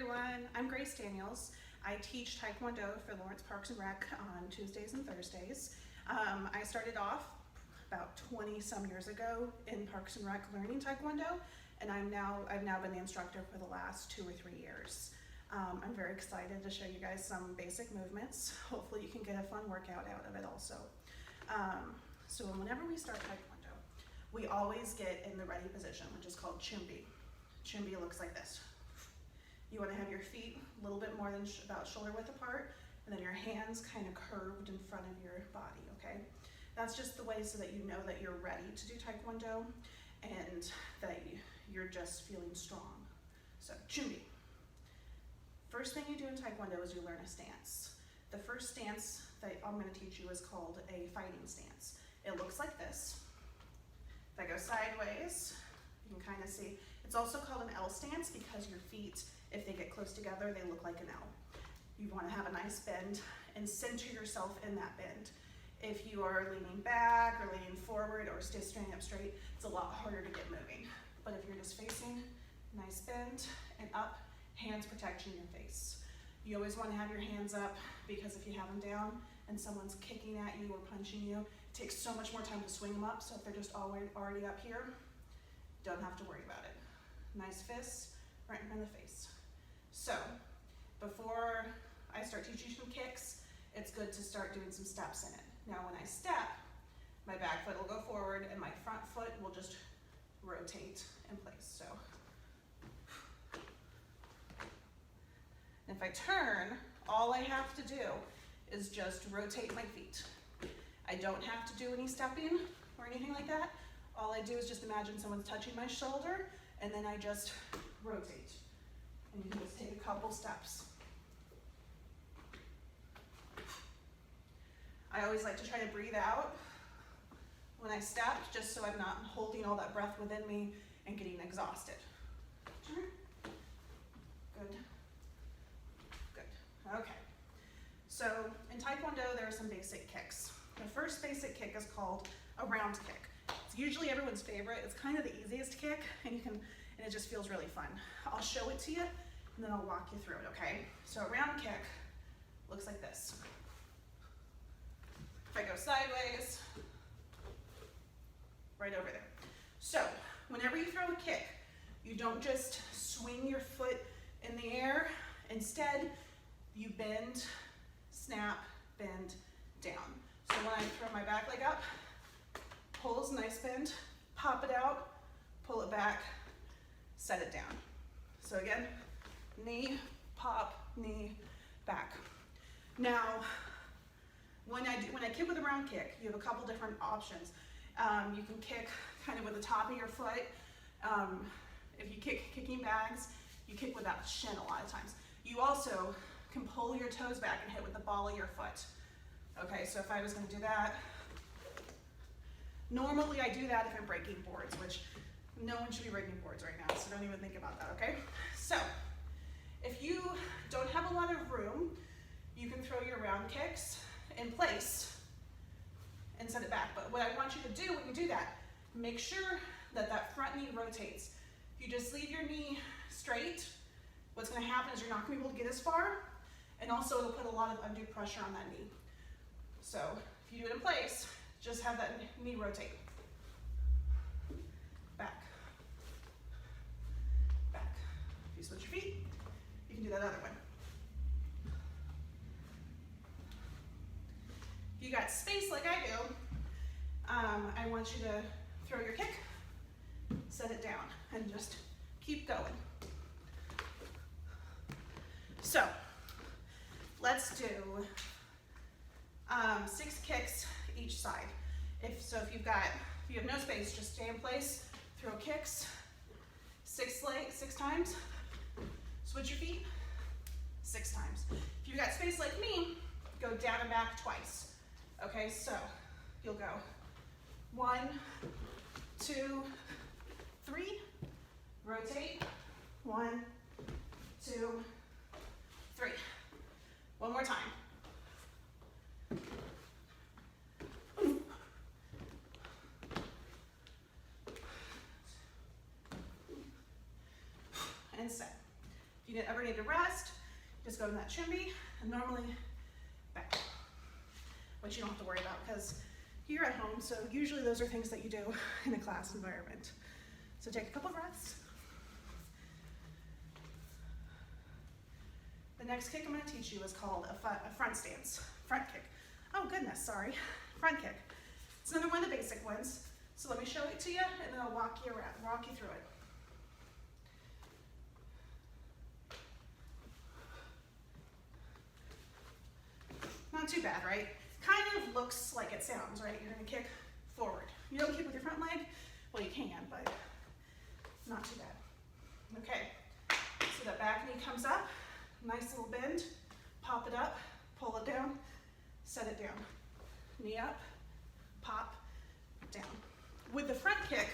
everyone, I'm Grace Daniels. I teach Tae Kwon Do for Lawrence Parks and Rec on Tuesdays and Thursdays. I started off about 20 some years ago in Parks and Rec learning Taekwondo, and I've now been the instructor for the last 2 or 3 years. I'm very excited to show you guys some basic movements. Hopefully you can get a fun workout out of it also. So whenever we start Taekwondo, we always get in the ready position, which is called chumbi. Chumbi looks like this. You want to have your feet a little bit more than about shoulder width apart, and then your hands kind of curved in front of your body, okay? That's just the way so that you know that you're ready to do Taekwondo and that you're just feeling strong. So, chumbi. First thing you do in Taekwondo is you learn a stance. The first stance that I'm going to teach you is called a fighting stance. It looks like this. If I go sideways, you can kind of see. It's also called an L stance because your feet, if they get close together, they look like an L. You want to have a nice bend and center yourself in that bend. If you are leaning back or leaning forward or still standing up straight, it's a lot harder to get moving. But if you're just facing, nice bend and up, hands protecting your face. You always want to have your hands up because if you have them down and someone's kicking at you or punching you, it takes so much more time to swing them up. So if they're just already up here, don't have to worry about it. Nice fists right in front of the face. So before I start teaching you some kicks, it's good to start doing some steps in it. Now when I step, my back foot will go forward and my front foot will just rotate in place. So if I turn, all I have to do is just rotate my feet. I don't have to do any stepping or anything like that. All I do is just imagine someone's touching my shoulder and then I just rotate. And you can just take a couple steps. I always like to try to breathe out when I step, just so I'm not holding all that breath within me and getting exhausted. Turn. Good. Good. Okay. So in Taekwondo, there are some basic kicks. The first basic kick is called a round kick. It's usually everyone's favorite. It's kind of the easiest kick, and it just feels really fun. I'll show it to you, and then I'll walk you through it, okay? So a round kick looks like this. If I go sideways, right over there. So whenever you throw a kick, you don't just swing your foot in the air. Instead, you bend, snap, bend, down. So when I throw my back leg up, pulls, nice bend, pop it out, pull it back, set it down. So again, knee, pop, knee, back. Now, when I kick with a round kick, you have a couple different options. You can kick kind of with the top of your foot. If you kicking bags, you kick with that shin a lot of times. You also can pull your toes back and hit with the ball of your foot. Okay, so if I was going to do that, normally I do that if I'm breaking boards, which no one should be breaking boards right now, so don't even think about that, okay? So, if you don't have a lot of room, you can throw your round kicks in place and set it back. But what I want you to do when you do that, make sure that that front knee rotates. If you just leave your knee straight, what's going to happen is you're not going to be able to get as far, and also it'll put a lot of undue pressure on that knee. So if you do it in place, just have that knee rotate. Back. Back. If you switch your feet, you can do that other one. If you got space like I do, I want you to throw your kick, set it down, and just keep going. So let's do 6 kicks each side. If you have no space, just stay in place, throw kicks, 6 times, switch your feet, 6 times. If you've got space like me, go down and back twice. Okay, so you'll go 1, 2, 3, rotate, 1, 2, 3. One more time. And set. If you ever need to rest, just go to that shimmy and normally back, which you don't have to worry about because you're at home, so usually those are things that you do in a class environment. So take a couple breaths. The next kick I'm going to teach you is called a front stance, front kick. Oh goodness, sorry, front kick. It's another one of the basic ones. So let me show it to you and then I'll walk you through it. Not too bad, right? Kind of looks like it sounds, right? You're gonna kick forward. You don't kick with your front leg? Well, you can, but not too bad. Okay, so that back knee comes up, nice little bend, pop it up, pull it down, set it down. Knee up, pop, down. With the front kick,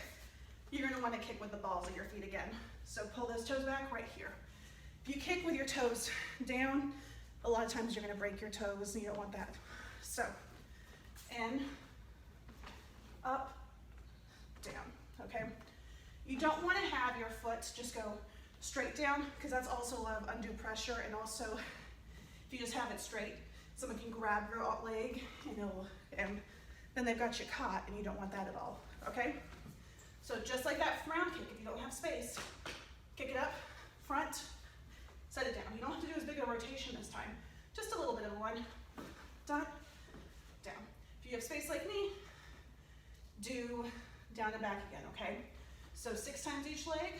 you're gonna wanna kick with the balls of your feet again. So pull those toes back right here. If you kick with your toes down, a lot of times you're gonna break your toes and you don't want that. So, in, up, down, okay? You don't wanna have your foot just go straight down because that's also a lot of undue pressure, and also if you just have it straight, someone can grab your leg and then they've got you caught and you don't want that at all, okay? So just like that round kick, if you don't have space, kick it up, front, set it down. You don't have to do as big a rotation this time, just a little bit of one, done, down. If you have space like me, do down and back again, okay? So 6 times each leg.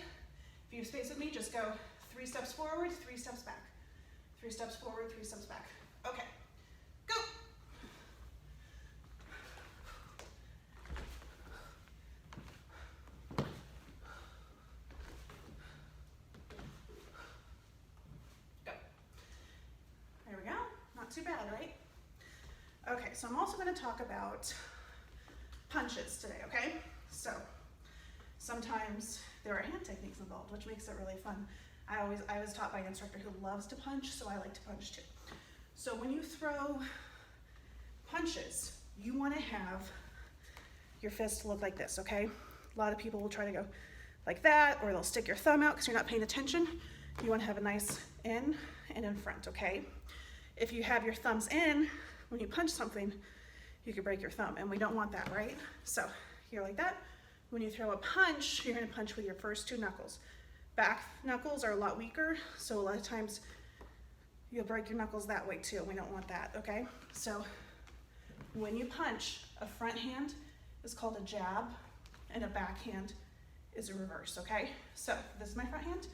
If you have space with me, just go 3 steps forward, 3 steps back. 3 steps forward, 3 steps back. Okay, go. Go. There we go, not too bad, right? Okay, so I'm also gonna talk about punches today, okay? So sometimes there are hand techniques involved, which makes it really fun. I was taught by an instructor who loves to punch, so I like to punch too. So when you throw punches, you want to have your fist look like this, okay? A lot of people will try to go like that, or they'll stick your thumb out because you're not paying attention. You want to have a nice in and in front, okay? If you have your thumbs in, when you punch something, you could break your thumb, and we don't want that, right? So here like that. When you throw a punch, you're going to punch with your first 2 knuckles. Back knuckles are a lot weaker, so a lot of times you'll break your knuckles that way too. We don't want that, okay? So when you punch, a front hand is called a jab, and a back hand is a reverse, okay? So this is my front hand,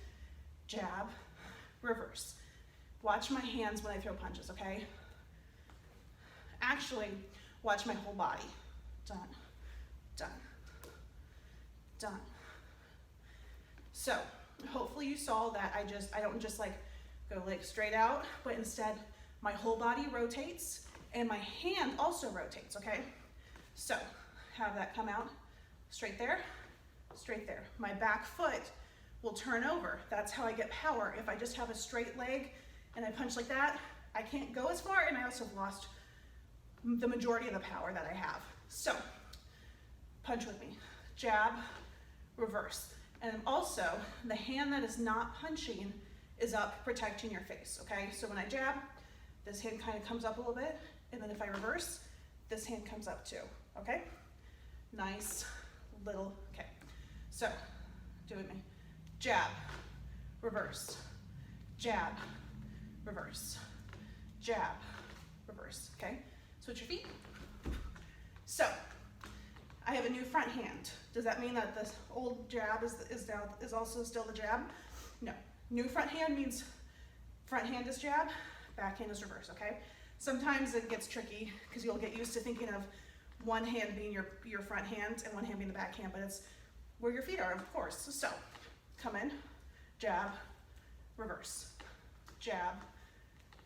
jab, reverse. Watch my hands when I throw punches, okay? Actually, watch my whole body. Done, done, done. So hopefully you saw that I don't just like go like straight out, but instead my whole body rotates and my hand also rotates, okay? So have that come out straight there, straight there. My back foot will turn over. That's how I get power. If I just have a straight leg and I punch like that, I can't go as far, and I also have lost the majority of the power that I have. So punch with me, jab, reverse. And also, the hand that is not punching is up protecting your face, okay? So when I jab, this hand kind of comes up a little bit, and then if I reverse, this hand comes up too, okay? Nice little, okay. So, do it with me. Jab, reverse, jab, reverse, jab, reverse, okay? Switch your feet. So, I have a new front hand. Does that mean that this old jab is also still the jab? No. New front hand means front hand is jab, back hand is reverse, okay? Sometimes it gets tricky because you'll get used to thinking of one hand being your front hand and one hand being the back hand, but it's where your feet are, of course. So, come in, jab, reverse, jab,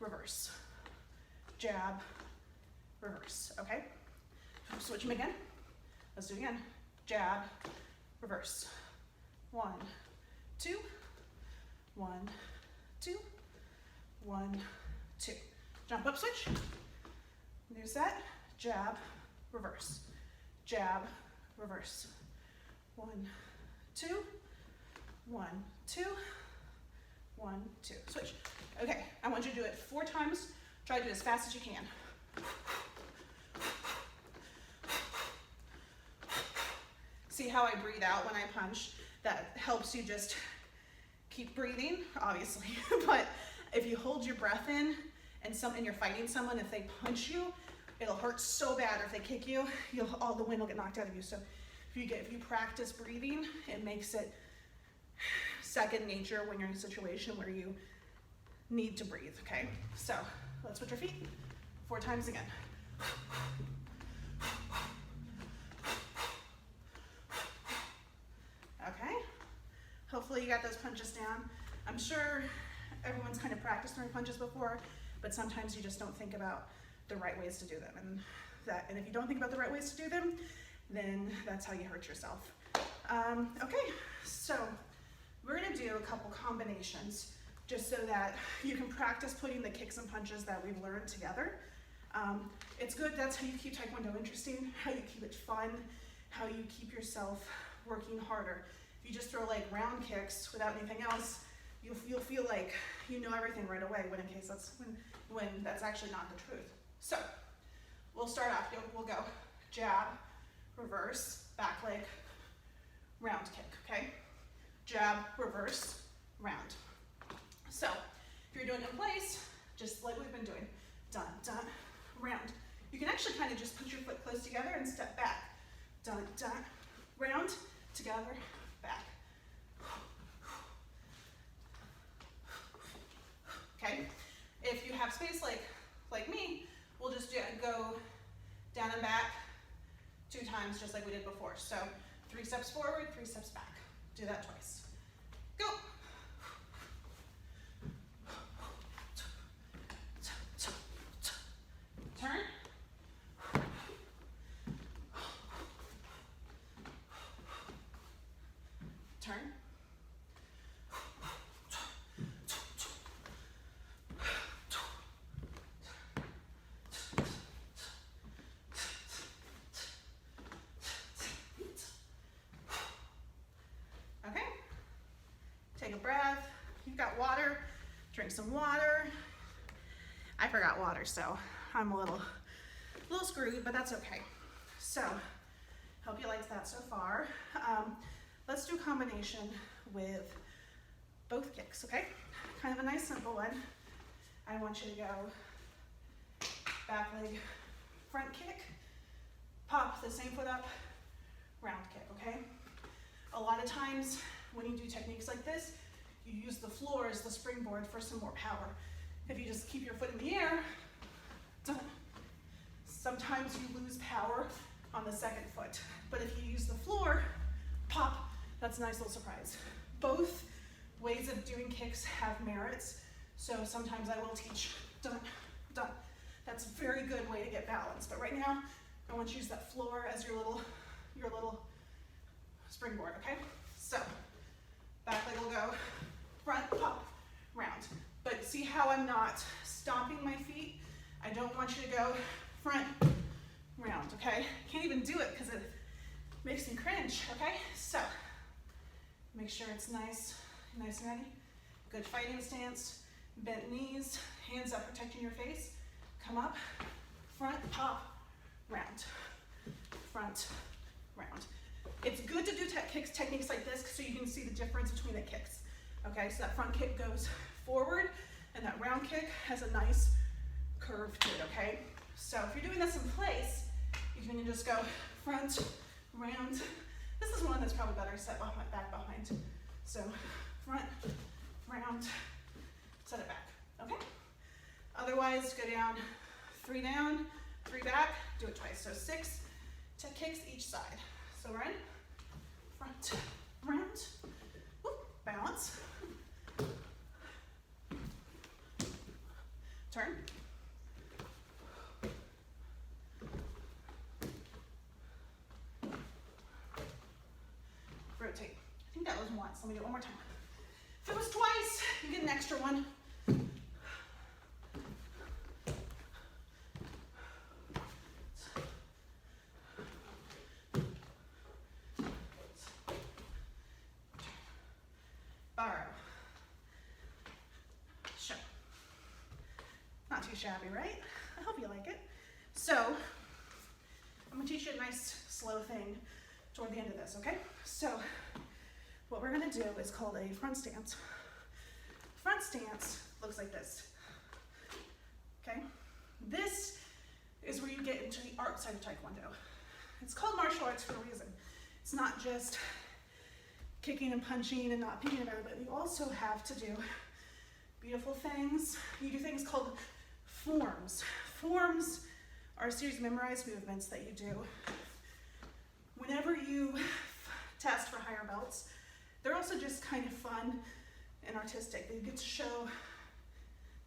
reverse, jab, reverse, okay? Switch them again. Let's do it again. Jab, reverse. 1, 2, 1, 2, 1, 2. Jump up, switch. New set. Jab, reverse. Jab, reverse. 1, 2, 1, 2, 1, 2, switch. Okay, I want you to do it 4 times. Try to do it as fast as you can. See how I breathe out when I punch? That helps you just keep breathing, obviously. But if you hold your breath in and you're fighting someone, if they punch you, it'll hurt so bad. Or if they kick you, all the wind will get knocked out of you. So if you practice breathing, it makes it second nature when you're in a situation where you need to breathe, okay? So let's switch our feet 4 times again. Okay, hopefully you got those punches down. I'm sure everyone's kind of practiced throwing punches before, but sometimes you just don't think about the right ways to do them. And if you don't think about the right ways to do them, then that's how you hurt yourself. Okay, so we're gonna do a couple combinations just so that you can practice putting the kicks and punches that we've learned together. It's good, that's how you keep Taekwondo interesting, how you keep it fun, how you keep yourself working harder. If you just throw like round kicks without anything else, you'll feel like you know everything right away when that's actually not the truth. So we'll start off, we'll go jab, reverse, back leg, round kick, okay? Jab, reverse, round. So if you're doing it in place, just like we've been doing, dun, dun, round. You can actually kind of just put your foot close together and step back. Dun, dun, round, together, back. Okay, if you have space like me, we'll just go down and back 2 times just like we did before. So 3 steps forward, 3 steps back. Do that twice. Go. Turn. Turn. Okay. Take a breath. You've got water. Drink some water. I forgot water, so I'm a little screwed, but that's okay. So, hope you liked that so far. Let's do a combination with both kicks, okay? Kind of a nice simple one. I want you to go back leg, front kick, pop the same foot up, round kick, okay? A lot of times when you do techniques like this, you use the floor as the springboard for some more power. If you just keep your foot in the air, sometimes you lose power on the second foot. But if you use the floor, pop, that's a nice little surprise. Both ways of doing kicks have merits, so sometimes I will teach dun, dun. That's a very good way to get balance. But right now, I want you to use that floor as your little springboard, okay? So, back leg will go front, pop, round. But see how I'm not stomping my feet? I don't want you to go front, round, okay? Can't even do it because it makes me cringe, okay? So, make sure it's nice and ready. Good fighting stance, bent knees, hands up protecting your face. Come up, front, pop, round, front, round. It's good to do techniques like this so you can see the difference between the kicks. Okay, so that front kick goes forward and that round kick has a nice curve to it, okay? So if you're doing this in place, you can just go front, round. This is one that's probably better set back behind. So front, round, set it back, okay? Otherwise, go down, 3 back, do it twice. So 6 kicks each side. So we're in, front, round, whoop, balance, turn, rotate. I think that was once. Let me do it one more time. If it was twice, you get an extra one. Borrow. shabby, right? I hope you like it. So I'm gonna teach you a nice slow thing toward the end of this, okay? So what we're gonna do is called a front stance. Front stance looks like this, okay? This is where you get into the art side of Tae Kwon Do. It's called martial arts for a reason. It's not just kicking and punching and not thinking about it, but you also have to do beautiful things. You do things called forms. Forms are a series of memorized movements that you do. Whenever you test for higher belts, they're also just kind of fun and artistic. They get to show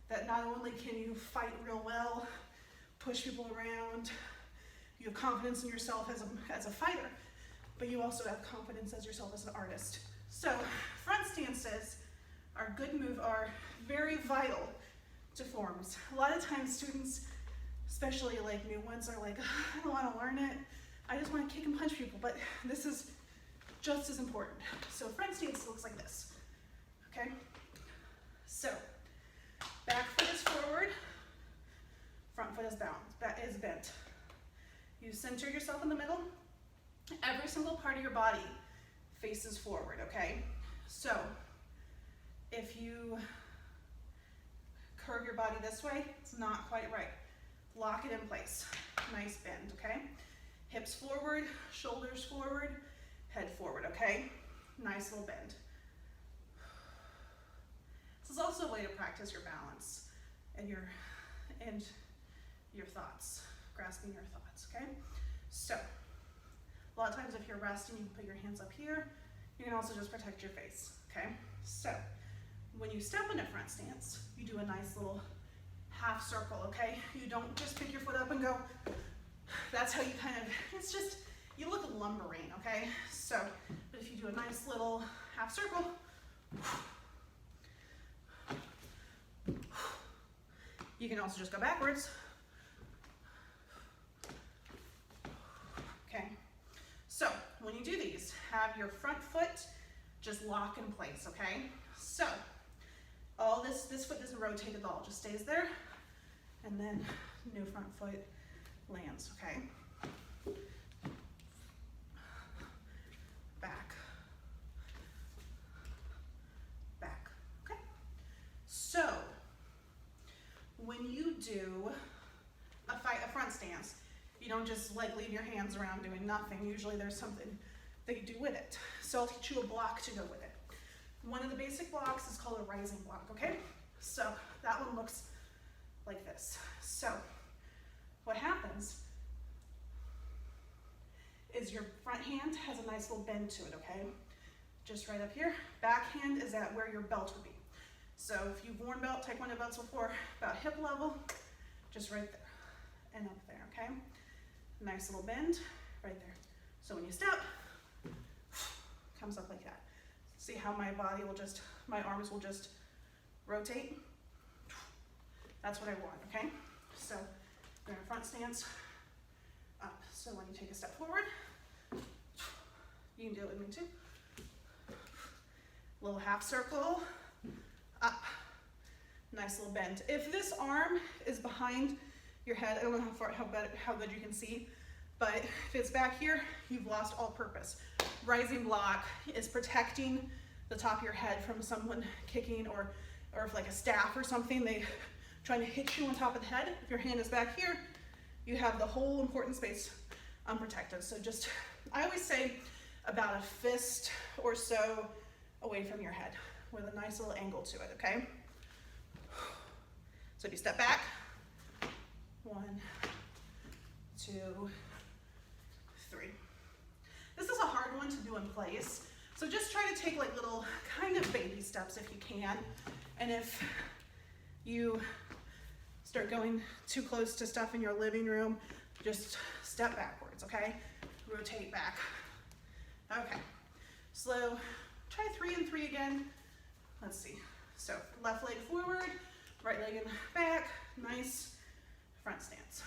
that not only can you fight real well, push people around, you have confidence in yourself as a fighter, but you also have confidence as yourself as an artist. So front stances are very vital to forms. A lot of times students, especially like new ones, are like, I don't want to learn it. I just want to kick and punch people, but this is just as important. So front stance looks like this, okay? So back foot is forward, front foot is bent. You center yourself in the middle. Every single part of your body faces forward, okay? So if you curve your body this way, it's not quite right. Lock it in place. Nice bend, okay? Hips forward, shoulders forward, head forward, okay? Nice little bend. This is also a way to practice your balance and your thoughts, grasping your thoughts, okay? So, a lot of times if you're resting, you can put your hands up here. You can also just protect your face, okay? So, when you step in a front stance, you do a nice little half circle, okay? You don't just pick your foot up and go. That's how you it's just, you look lumbering, okay? So, but if you do a nice little half circle, you can also just go backwards. Okay, so when you do these, have your front foot just lock in place, okay? So, all this foot doesn't rotate at all, just stays there, and then new front foot lands, okay? Back, okay? So, when you do a front stance, you don't just like leave your hands around doing nothing. Usually there's something that you do with it. So I'll teach you a block to go with it. One of the basic blocks is called a rising block, okay? So that one looks like this. So what happens is your front hand has a nice little bend to it, okay? Just right up here. Back hand is at where your belt would be. So if you've worn Tae Kwon Do belts before, about hip level, just right there and up there, okay? Nice little bend right there. So when you step, comes up like that. See how my arms will just rotate? That's what I want, okay? So we're in a front stance, up. So when you take a step forward, you can do it with me too. Little half circle, up. Nice little bend. If this arm is behind your head, I don't know how good you can see, but if it's back here, you've lost all purpose. Rising block is protecting the top of your head from someone kicking, or if like a staff or something, they trying to hit you on top of the head. If your hand is back here, you have the whole important space unprotected. So just, I always say about a fist or so away from your head with a nice little angle to it, okay? So if you step back, 1, 2, 3. This is a hard one to do in place. So just try to take like little kind of baby steps if you can. And if you start going too close to stuff in your living room, just step backwards, okay? Rotate back. Okay, slow. Try 3 and 3 again. Let's see. So left leg forward, right leg in back. Nice front stance.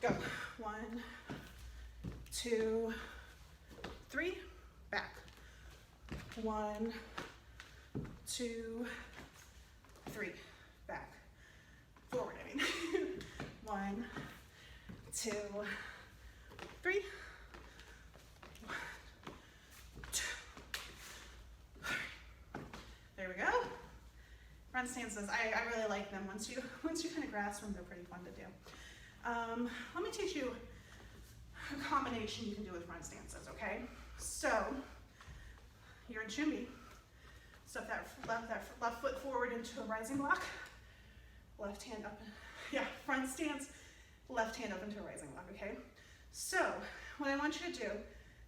Go. 1, 2, 3. Back. 1, 2, 3. Back. 2, 3. 1, 2, 3. There we go. Front stances, I really like them. Once you kind of grasp them, they're pretty fun to do. Let me teach you a combination you can do with front stances, okay? So, you're in Chumbi. Step that left foot forward into a rising block. Left hand up, front stance, left hand up into a rising block, okay? So, what I want you to do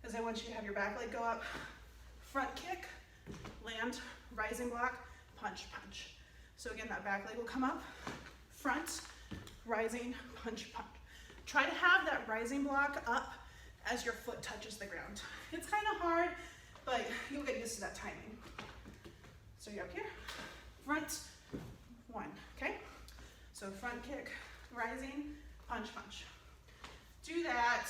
is I want you to have your back leg go up, front kick, land, rising block, punch, punch. So again, that back leg will come up, front, rising, punch, punch. Try to have that rising block up as your foot touches the ground. It's kind of hard, but you'll get used to that timing. So you're up here, front, 1, okay? So front kick, rising, punch, punch. Do that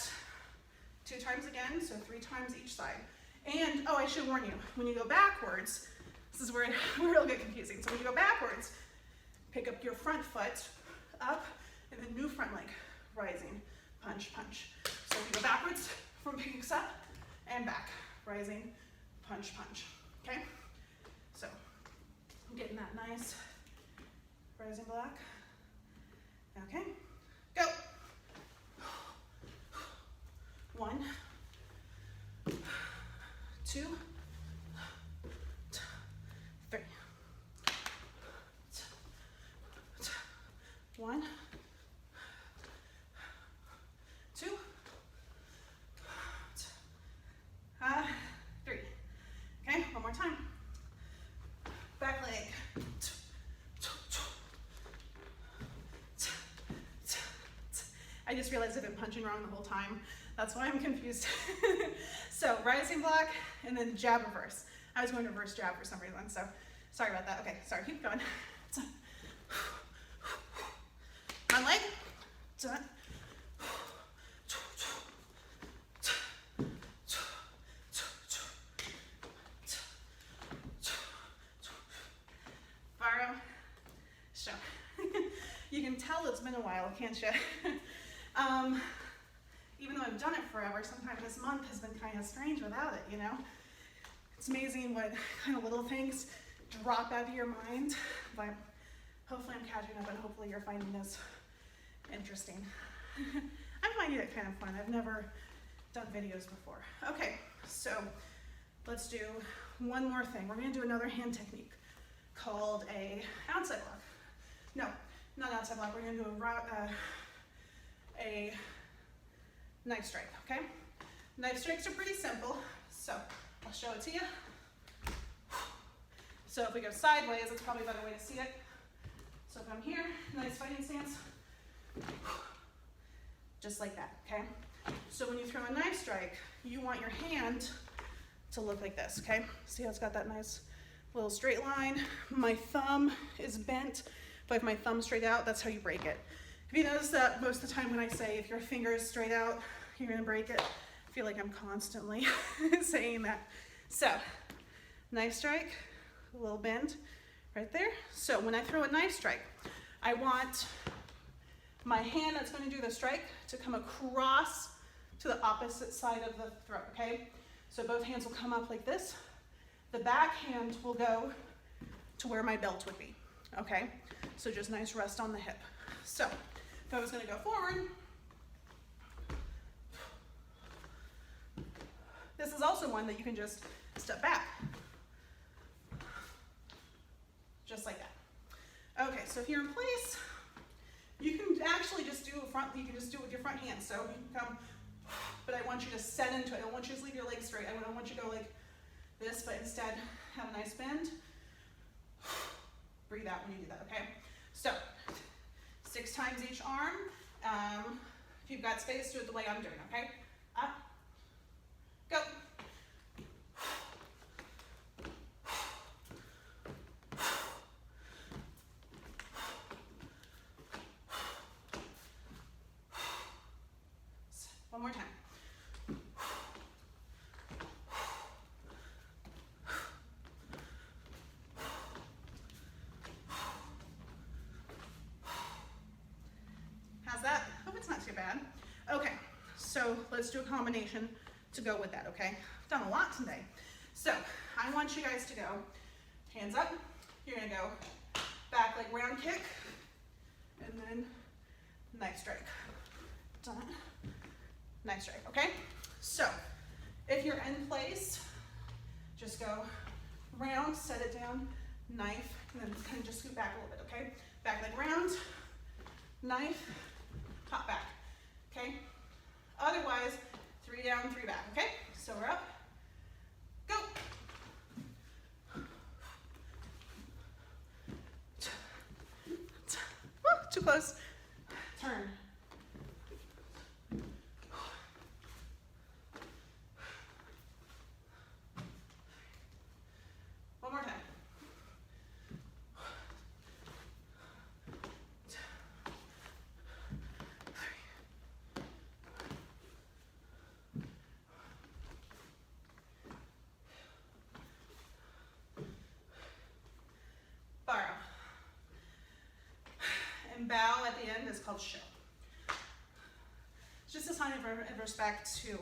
2 times again, so 3 times each side. And, oh, I should warn you, when you go backwards, this is where it'll get confusing. So when you go backwards, pick up your front foot, up, and then new front leg, rising, punch, punch. So if you go backwards, front kicks up, and back, rising, punch, punch, okay? So, I'm getting that nice rising block. Okay, go. 1, 2, 3. 1, 2, 3. Okay, one more time. Back leg. I just realized I've been punching wrong the whole time. That's why I'm confused. So rising block and then jab reverse. I was going reverse jab for some reason, so sorry about that. Okay, sorry, keep going. One leg. Borrow. Show. You can tell it's been a while, can't you? Even though I've done it forever, sometimes this month has been kind of strange without it, you know? It's amazing what kind of little things drop out of your mind, but hopefully I'm catching up and hopefully you're finding this interesting. I'm finding it kind of fun. I've never done videos before. Okay, so let's do one more thing. We're gonna do another hand technique called a outside block. No, not outside block. We're gonna do a knife strike, okay? Knife strikes are pretty simple, so I'll show it to you. So if we go sideways, it's probably a better way to see it. So if I'm here, nice fighting stance, just like that, okay? So when you throw a knife strike, you want your hand to look like this, okay? See how it's got that nice little straight line? My thumb is bent. If I have my thumb straight out, that's how you break it. If you notice that most of the time when I say if your finger is straight out, you're gonna break it, I feel like I'm constantly saying that. So, knife strike, a little bend right there. So when I throw a knife strike, I want my hand that's gonna do the strike to come across to the opposite side of the throat, okay? So both hands will come up like this. The back hand will go to where my belt would be, okay? So just nice rest on the hip. So, if I was gonna go forward, this is also one that you can just step back. Just like that. Okay, so if you're in place, you can actually just do you can just do it with your front hand. So you can come, but I want you to set into it. I don't want you to leave your legs straight. I don't want you to go like this, but instead have a nice bend. Breathe out when you do that, okay? So, 6 times each arm. If you've got space, do it the way I'm doing, okay? Up, go. One more time. How's that? Hope it's not too bad. So let's do a combination to go with that, okay? I've done a lot today. So I want you guys to go hands up. You're gonna go back leg round kick, and then knife strike. Done. Knife strike, okay? So if you're in place, just go round, set it down, knife, and then kind of just scoot back a little bit, okay? Back leg round, knife, hop back, okay? Otherwise, 3 down, 3 back, okay? So we're up, go. Woo, too close. Turn. One more time. Borrow. And bow at the end is called show. It's just a sign of respect to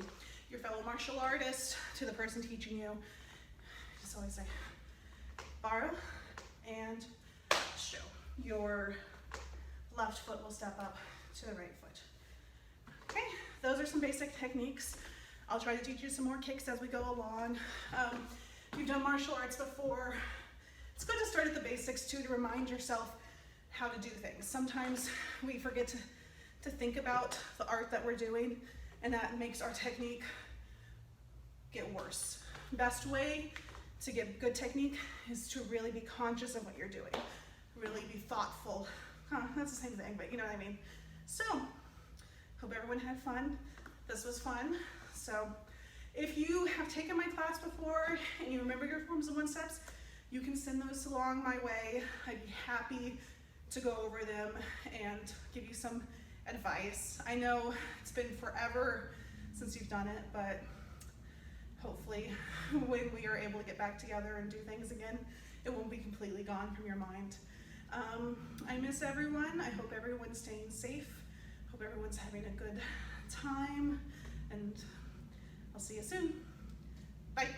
your fellow martial artist, to the person teaching you. Just always say, borrow and show. Your left foot will step up to the right foot. Okay, those are some basic techniques. I'll try to teach you some more kicks as we go along. If you've done martial arts before, it's good to start at the basics too, to remind yourself how to do things. Sometimes we forget to think about the art that we're doing, and that makes our technique get worse. Best way to get good technique is to really be conscious of what you're doing. Really be thoughtful. That's the same thing, but you know what I mean. So, hope everyone had fun. This was fun. So, if you have taken my class before and you remember your forms of 1 steps, you can send those along my way. I'd be happy to go over them and give you some advice. I know it's been forever since you've done it, but hopefully when we are able to get back together and do things again, it won't be completely gone from your mind. I miss everyone. I hope everyone's staying safe. Hope everyone's having a good time, and I'll see you soon. Bye.